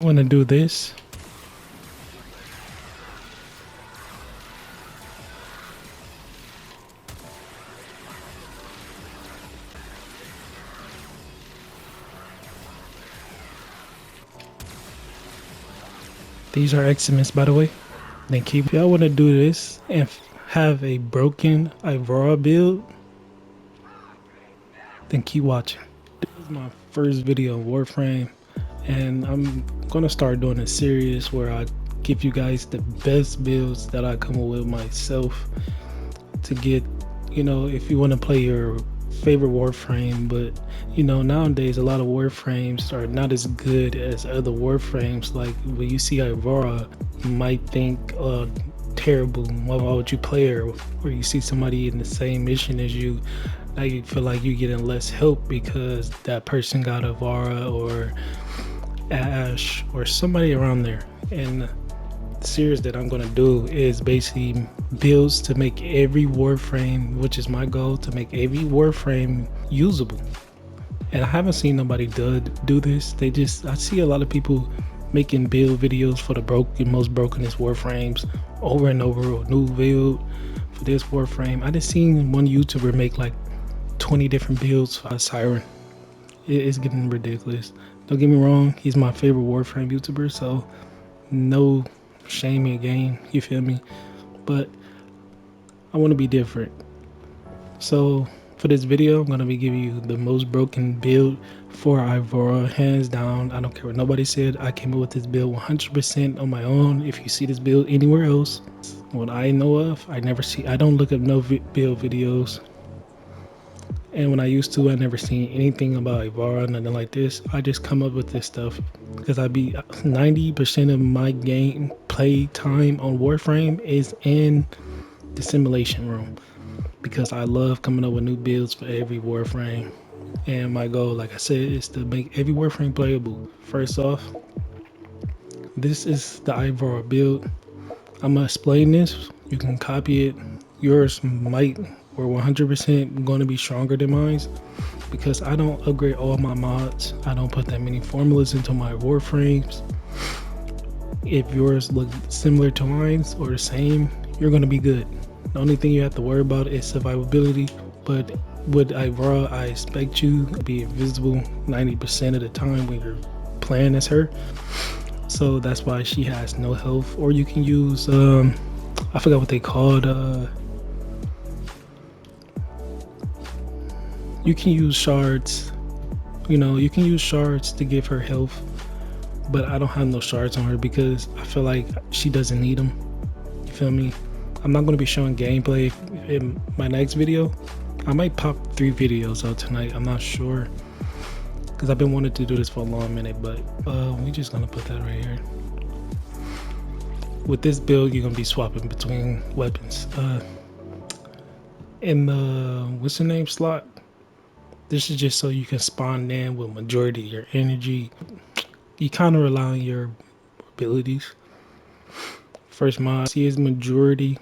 I want to do this. These are excellents, by the way. Then keep. If y'all want to do this and have a broken IVARA build, then keep watching. This is my first video on Warframe, and I'm gonna start doing a series where I give you guys the best builds that I come up with myself to get, you know, if you want to play your favorite Warframe. But you know, nowadays a lot of Warframes are not as good as other Warframes. Like when you see IVARA, you might think terrible, why would you play her? Or you see somebody in the same mission as you, now you feel like you're getting less help because that person got IVARA or Ash or somebody around there. And the series that I'm gonna do is basically builds to make every Warframe, which is my goal, to make every Warframe usable. And I haven't seen nobody do this. I see a lot of people making build videos for the most brokenest Warframes over and over, a new build for this Warframe. I just seen one YouTuber make like 20 different builds for a Siren. It's getting ridiculous. Don't get me wrong, he's my favorite Warframe YouTuber, so no shame in the game, you feel me? But I want to be different. So for this video, I'm going to be giving you the most broken build for IVARA, hands down. I don't care what nobody said. I came up with this build 100% on my own. If you see this build anywhere else, what I know of, I don't look up no build videos. And when I used to, I never seen anything about IVARA, nothing like this. I just come up with this stuff because 90% of my game play time on Warframe is in the simulation room, because I love coming up with new builds for every Warframe. And my goal, like I said, is to make every Warframe playable. First off, this is the IVARA build. I'm gonna explain this. You can copy it. Yours might or 100% going to be stronger than mine, because I don't upgrade all my mods. I don't put that many formulas into my Warframes. If yours look similar to mine or the same, you're going to be good. The only thing you have to worry about is survivability. But with IVARA, I expect you to be invisible 90% of the time when you're playing as her. So that's why she has no health. Or you can use I forgot what they called, you can use shards. You know, you can use shards to give her health, but I don't have no shards on her because I feel like she doesn't need them. You feel me? I'm not going to be showing gameplay in my next video. I might pop 3 videos out tonight. I'm not sure, because I've been wanting to do this for a long minute, but we're just going to put that right here. With this build, you're going to be swapping between weapons. In the, what's the name slot? This is just so you can spawn in with majority of your energy. You kind of rely on your abilities. First mod, see, is majority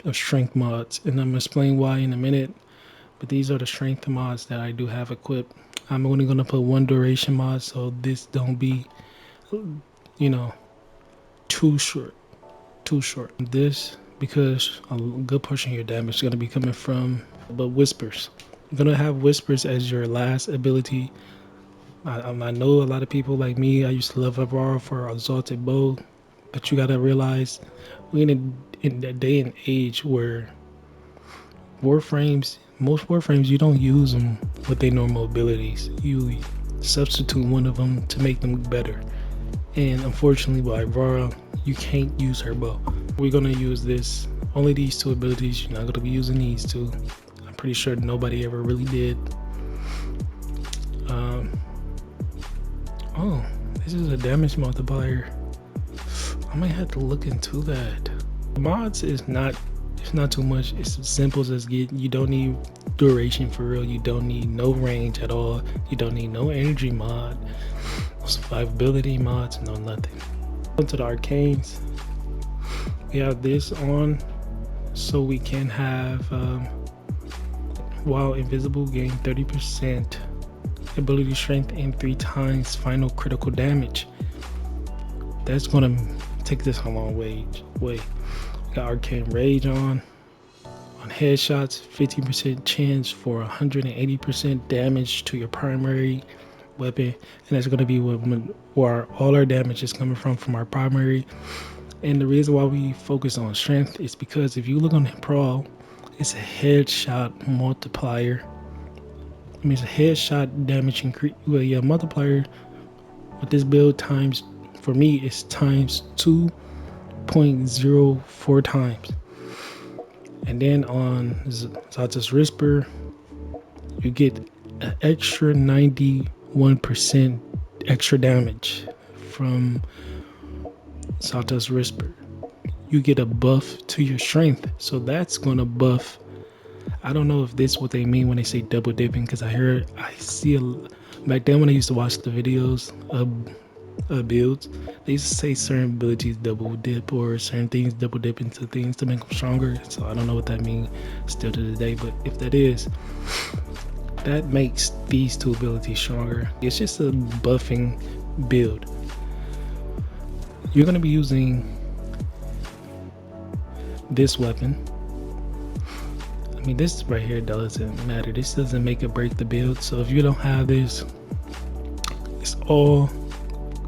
of strength mods, and I'm gonna explain why in a minute. But these are the strength mods that I do have equipped. I'm only gonna put one duration mod, so this don't be, you know, too short. This, because a good portion of your damage is gonna be coming from whispers. You're gonna have whispers as your last ability. I know a lot of people like me, I used to love IVARA for Exalted Bow, but you gotta realize we're in a day and age where most Warframes, you don't use them with their normal abilities. You substitute one of them to make them better. And unfortunately with IVARA, you can't use her bow. We're gonna use this, only these 2 abilities. You're not gonna be using these 2. Pretty sure nobody ever really did. Oh, this is a damage multiplier. I might have to look into that. Mods is not, it's not too much. It's as simple as get. You don't need duration for real. You don't need no range at all. You don't need no energy mod, no survivability mods, no nothing. Onto the arcanes. We have this on so we can have while invisible, gain 30% ability strength and 3 times final critical damage. that's gonna take this a long way. Got Arcane Rage on headshots, 50% chance for 180% damage to your primary weapon, and that's going to be where all our damage is coming from our primary. And the reason why we focus on strength is because if you look on the Pro, it's a headshot multiplier. I mean, it's a headshot damage increase. Well, yeah, multiplier with this build times, for me, it's times 2.04 times. And then on Zata's Whisper, you get an extra 91% extra damage from Zata's Whisper. You get a buff to your strength, so that's gonna buff. I don't know if this is what they mean when they say double dipping, because I see back then when I used to watch the videos of builds, they used to say certain abilities double dip or certain things double dip into things to make them stronger. So I don't know what that means still to this day, but if that is, that makes these two abilities stronger. It's just a buffing build. You're going to be using this weapon. I mean, this right here doesn't matter. This doesn't make or break the build. So if you don't have this,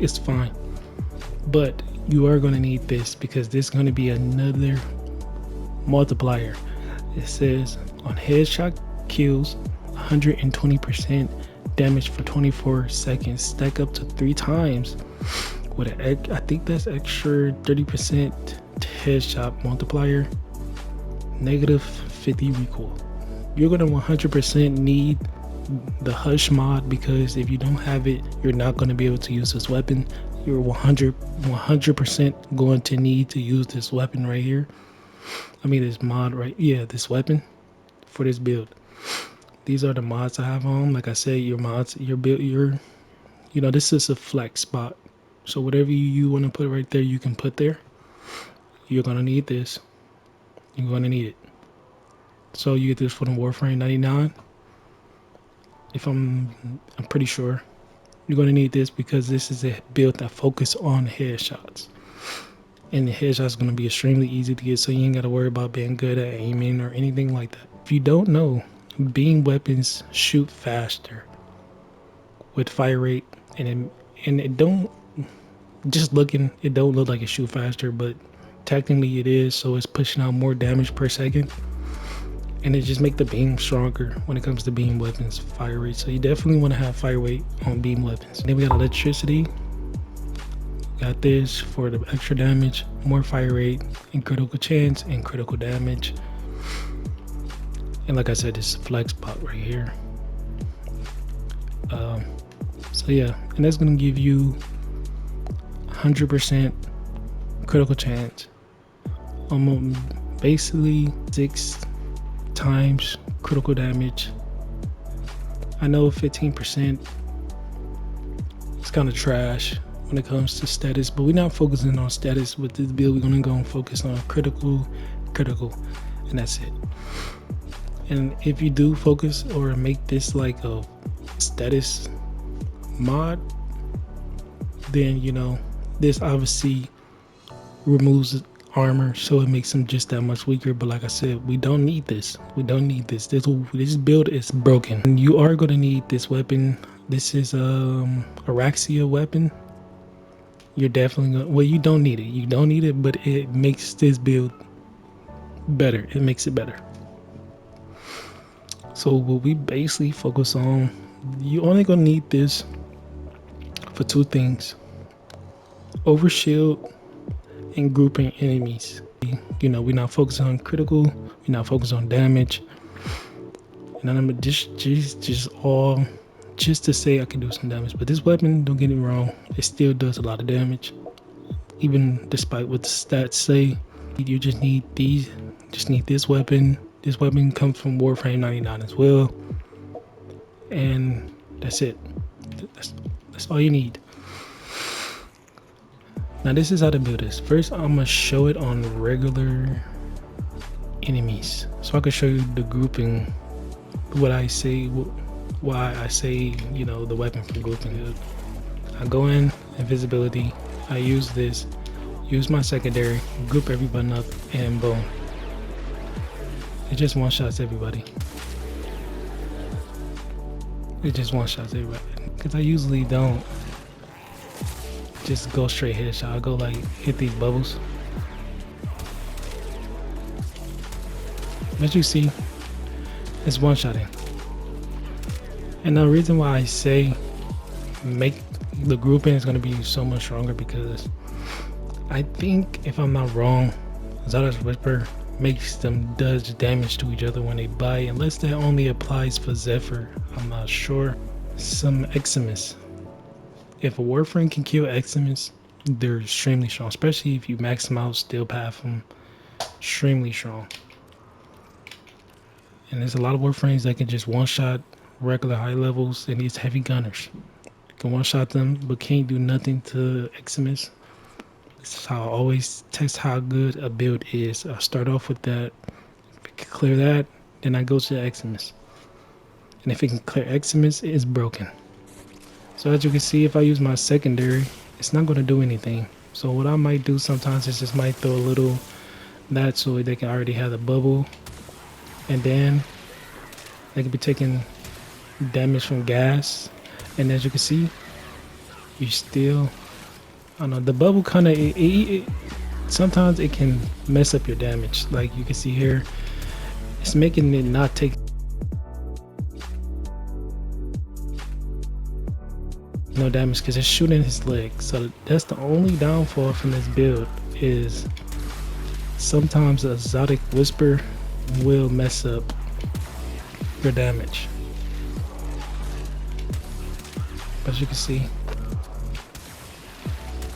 it's fine. But you are going to need this because this is going to be another multiplier. It says on headshot kills, 120% damage for 24 seconds, stack up to 3 times with I think that's extra 30% headshot multiplier, negative 50 recoil. You're going to 100% need the Hush mod, because if you don't have it, you're not going to be able to use this weapon. You're 100% going to need to use this weapon right here. I mean this mod this weapon for this build. These are the mods I have on. Like I said, your mods, your build, this is a flex spot. So whatever you want to put right there, you can put there. You're going to need this. You're going to need it. So you get this for the Warframe 99. If I'm pretty sure you're going to need this because this is a build that focuses on headshots. And the headshot is going to be extremely easy to get, so you ain't got to worry about being good at aiming or anything like that. If you don't know, beam weapons shoot faster with fire rate, and it don't, just looking, it don't look like it shoot faster, but technically it is, so it's pushing out more damage per second. And it just make the beam stronger when it comes to beam weapons fire rate. So you definitely want to have fire rate on beam weapons. Then we got electricity. Got this for the extra damage, more fire rate, and critical chance and critical damage. And like I said, this flex spot right here. So yeah, and that's gonna give you 100% critical chance. Basically 6 times critical damage. I know 15% is kind of trash when it comes to status, but we're not focusing on status with this build. We're gonna go and focus on critical, and that's it. And if you do focus or make this like a status mod, then this obviously removes armor, so it makes them just that much weaker. But like I said, we don't need this. This build is broken, and you are going to need this weapon. This is Araxia weapon. You're definitely gonna, well, you don't need it, but it makes this build better. It makes it better. So what we basically focus on, you only gonna need this for 2 things: overshield and grouping enemies. We're not focusing on critical, we're not focused on damage. And I'm just to say I can do some damage. But this weapon, don't get me wrong, it still does a lot of damage, even despite what the stats say. You just need this weapon. This weapon comes from Warframe 99 as well, and that's it. That's all you need. Now this is how to build this. First, I'm gonna show it on regular enemies, so I can show you the grouping. What I say, why I say, the weapon for grouping. I go in invisibility, I use this, use my secondary, group everybody up, and boom. It just one-shots everybody. It just one-shots everybody. Because I usually don't just go straight headshot. I go like hit these bubbles. But you see, it's one-shotting. And the reason why I say make the grouping is going to be so much stronger, because I think, if I'm not wrong, Zada's Whisper makes them dodge damage to each other when they bite, unless that only applies for Zephyr. I'm not sure. Some Eximus. If a Warframe can kill Eximus, they're extremely strong, especially if you max them out, still path them. Extremely strong. And there's a lot of Warframes that can just one-shot regular high levels and these heavy gunners. You can one-shot them, but can't do nothing to Eximus. This is how I always test how good a build is. I start off with that. If it can clear that, then I go to the Eximus. And if it can clear Eximus, it's broken. So as you can see, if I use my secondary, it's not going to do anything. So what I might do sometimes is just might throw a little that so they can already have the bubble. And then they can be taking damage from gas. And as you can see, you still, I don't know, the bubble kind of, sometimes it can mess up your damage. Like you can see here, it's making it not take no damage because it's shooting his leg. So that's the only downfall from this build, is sometimes a Exotic Whisper will mess up your damage. But as you can see,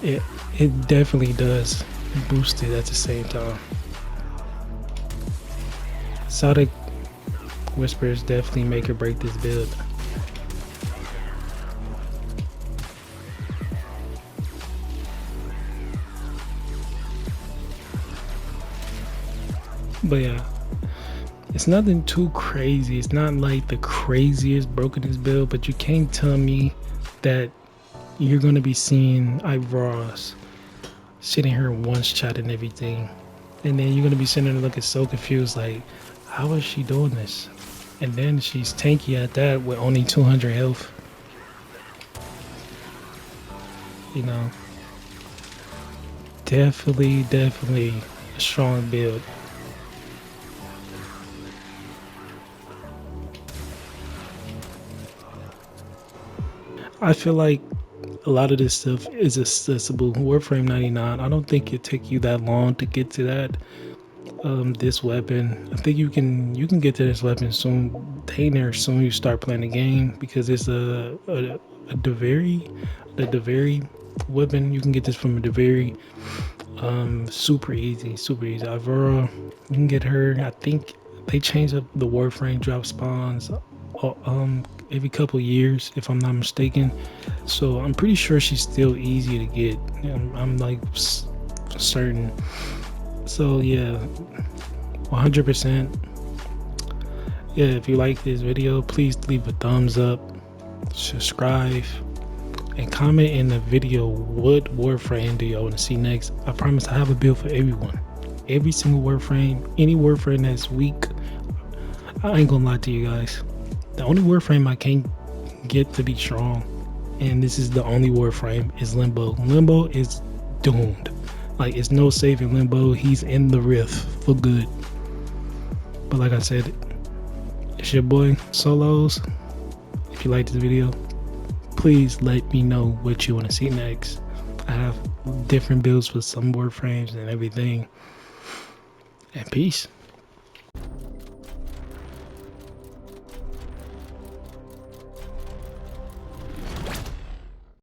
it definitely does boost it at the same time. Exotic Whispers definitely make or break this build. But yeah, it's nothing too crazy. It's not like the craziest brokenest build, but you can't tell me that you're going to be seeing IVARAs sitting here one-shotting everything, and then you're going to be sitting there looking so confused, like, how is she doing this? And then she's tanky at that with only 200 health. You know, definitely a strong build. I feel like a lot of this stuff is accessible. Warframe 99, I don't think it take you that long to get to that. This weapon, I think you can get to this weapon soon. There soon you start playing the game, because it's the Deveri weapon. You can get this from a Deveri. Super easy. IVARA, you can get her. I think they changed up the Warframe drop spawns every couple years, if I'm not mistaken. So I'm pretty sure she's still easy to get. I'm like certain. So yeah, 100%. Yeah, if you like this video, please leave a thumbs up, subscribe, and comment in the video what Warframe do y'all want to see next. I promise I have a build for everyone. Every single Warframe, any Warframe that's weak. I ain't gonna lie to you guys. The only Warframe I can't get to be strong, and this is the only Warframe, is Limbo. Limbo is doomed. Like, it's no saving Limbo. He's in the Rift for good. But like I said, it's your boy Solos. If you like this video, please let me know what you want to see next. I have different builds for some Warframes and everything. And peace.